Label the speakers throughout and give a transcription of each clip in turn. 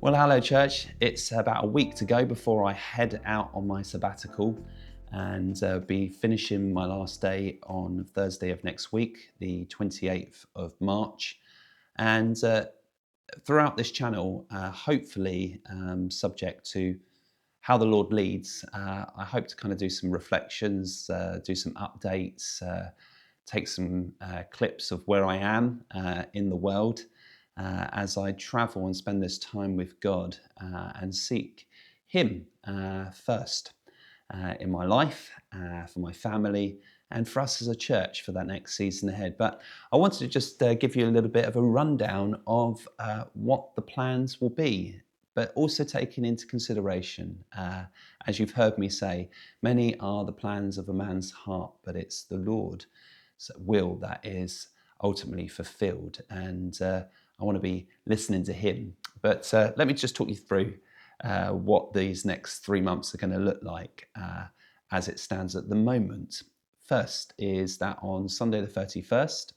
Speaker 1: Well, hello, church. It's about a week to go before I head out on my sabbatical and be finishing my last day on Thursday of next week, the 28th of March. And throughout this channel, hopefully, subject to how the Lord leads, I hope to kind of do some reflections, do some updates, take some clips of where I am in the world as I travel and spend this time with God and seek Him first in my life, for my family, and for us as a church for that next season ahead. But I wanted to just give you a little bit of a rundown of what the plans will be, but also taking into consideration, as you've heard me say, many are the plans of a man's heart, but it's the Lord's will that is ultimately fulfilled. And I want to be listening to Him. But let me just talk you through what these next 3 months are going to look like as it stands at the moment. First is that on Sunday the 31st,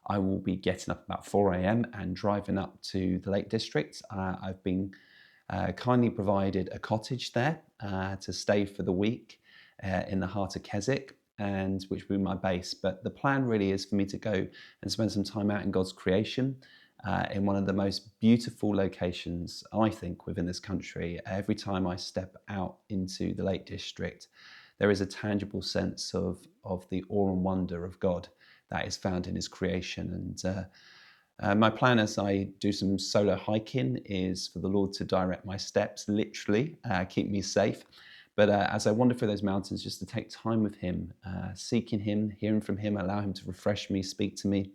Speaker 1: I will be getting up about 4 a.m. and driving up to the Lake District. I've been kindly provided a cottage there to stay for the week in the heart of Keswick, and which will be my base. But the plan really is for me to go and spend some time out in God's creation in one of the most beautiful locations, I think, within this country. Every time I step out into the Lake District, there is a tangible sense of the awe and wonder of God that is found in His creation. And my plan as I do some solo hiking is for the Lord to direct my steps, literally, keep me safe. But as I wander through those mountains, just to take time with Him, seeking Him, hearing from Him, allow Him to refresh me, speak to me,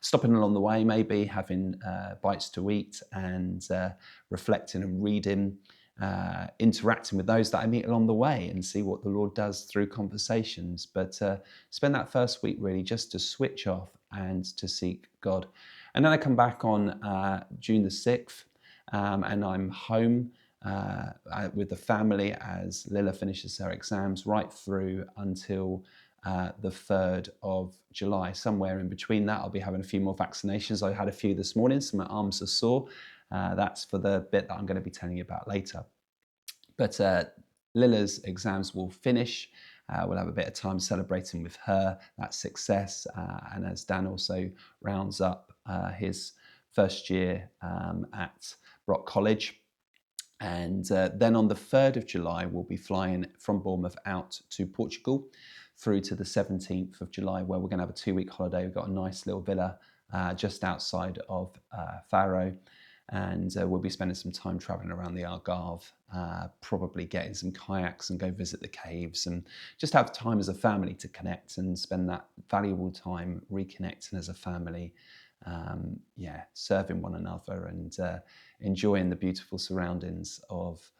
Speaker 1: stopping along the way, maybe having bites to eat and reflecting and reading, interacting with those that I meet along the way and see what the Lord does through conversations. But spend that first week really just to switch off and to seek God. And then I come back on June the 6th and I'm home with the family as Lila finishes her exams right through until the 3rd of July. Somewhere in between that, I'll be having a few more vaccinations. I had a few this morning, so my arms are sore. That's for the bit that I'm going to be telling you about later. But Lila's exams will finish. We'll have a bit of time celebrating with her that success. And as Dan also rounds up his first year at Brock College. And then on the 3rd of July, we'll be flying from Bournemouth out to Portugal through to the 17th of July, where we're going to have a 2-week holiday. We've got a nice little villa just outside of Faro. And we'll be spending some time traveling around the Algarve, probably getting some kayaks and go visit the caves and just have time as a family to connect and spend that valuable time reconnecting as a family, serving one another and enjoying the beautiful surroundings of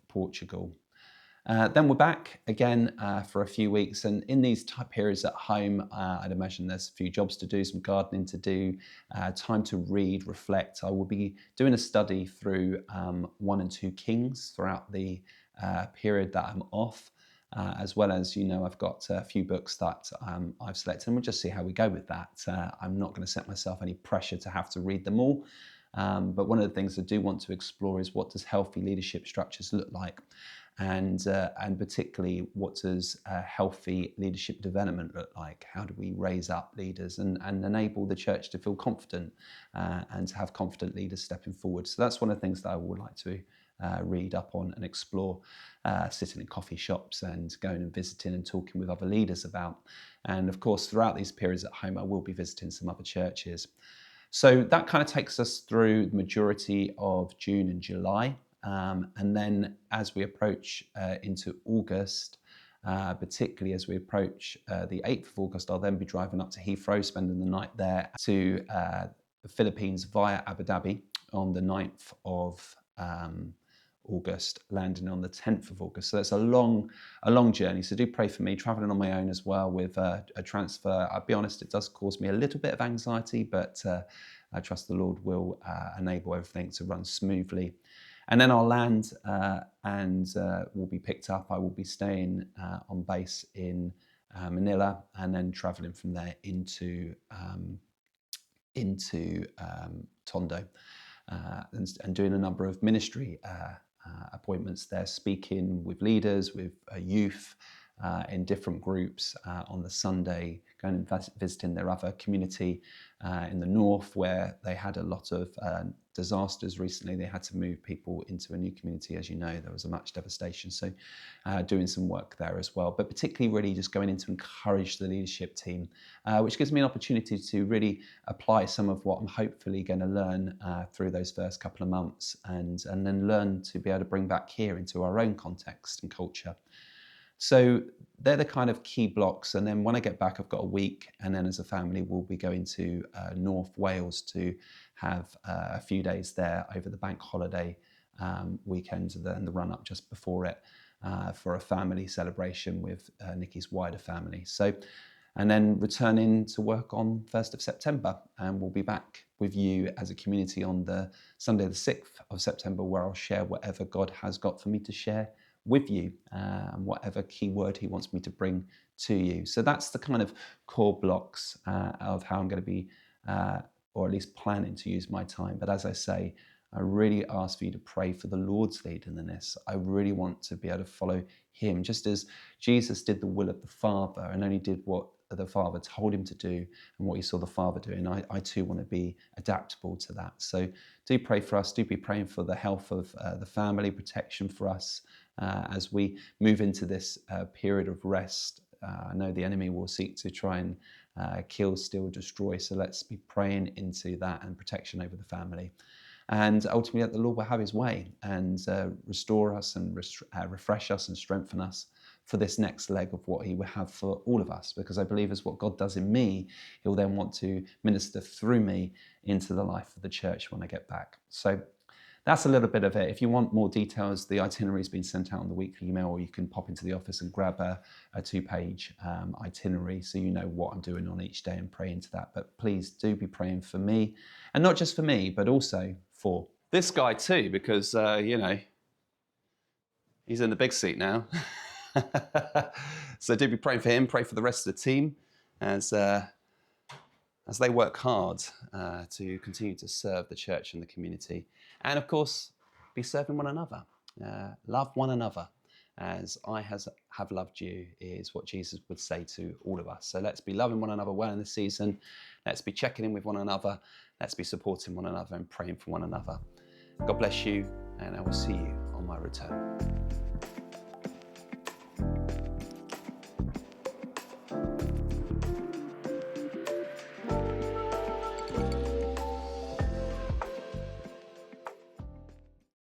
Speaker 1: Portugal. Then we're back again for a few weeks, and in these periods at home, I'd imagine there's a few jobs to do, some gardening to do, time to read, reflect. I will be doing a study through 1 and 2 Kings throughout the period that I'm off, as well as, I've got a few books that I've selected, and we'll just see how we go with that. I'm not going to set myself any pressure to have to read them all. But one of the things I do want to explore is what does healthy leadership structures look like? And particularly, what does healthy leadership development look like? How do we raise up leaders and enable the church to feel confident and to have confident leaders stepping forward? So that's one of the things that I would like to read up on and explore, sitting in coffee shops and going and visiting and talking with other leaders about. And of course, throughout these periods at home, I will be visiting some other churches. So that kind of takes us through the majority of June and July. And then as we approach into August, particularly as we approach the 8th of August, I'll then be driving up to Heathrow, spending the night there to the Philippines via Abu Dhabi on the 9th of August, landing on the 10th of August. So that's a long journey. So do pray for me, traveling on my own as well with a transfer. I'll be honest, it does cause me a little bit of anxiety, but I trust the Lord will enable everything to run smoothly. And then I'll land and will be picked up. I will be staying on base in Manila and then traveling from there into Tondo. and doing a number of ministry appointments there, speaking with leaders, with youth, in different groups on the Sunday, going and visiting their other community in the north, where they had a lot of disasters recently. They had to move people into a new community. As you know, there was a much devastation. So doing some work there as well, but particularly really just going in to encourage the leadership team, which gives me an opportunity to really apply some of what I'm hopefully going to learn through those first couple of months, and then learn to be able to bring back here into our own context and culture. So they're the kind of key blocks. And then when I get back, I've got a week. And then as a family, we'll be going to North Wales to have a few days there over the bank holiday weekend and the run up just before it for a family celebration with Nikki's wider family. So, and then returning to work on 1st of September. And we'll be back with you as a community on the Sunday, the 6th of September, where I'll share whatever God has got for me to share with you, whatever key word he wants me to bring to you. So that's the kind of core blocks of how I'm going to be, or at least planning to use my time. But as I say, I really ask for you to pray for the Lord's leading in this. I really want to be able to follow him, just as Jesus did the will of the Father and only did what the Father told him to do and what he saw the Father doing. I too want to be adaptable to that. So do pray for us. Do be praying for the health of the family, protection for us as we move into this period of rest. I know the enemy will seek to try and kill, steal, destroy. So let's be praying into that and protection over the family. And ultimately, that the Lord will have his way and restore us and refresh us and strengthen us for this next leg of what he will have for all of us. Because I believe as what God does in me, he'll then want to minister through me into the life of the church when I get back. So that's a little bit of it. If you want more details, the itinerary has been sent out on the weekly email, or you can pop into the office and grab a 2-page itinerary so you know what I'm doing on each day and pray into that. But please do be praying for me, and not just for me, but also for this guy too, because, he's in the big seat now. So do be praying for him, pray for the rest of the team as they work hard to continue to serve the church and the community. And of course, be serving one another. Love one another as I have loved you, is what Jesus would say to all of us. So let's be loving one another well in this season. Let's be checking in with one another. Let's be supporting one another and praying for one another. God bless you, and I will see you on my return.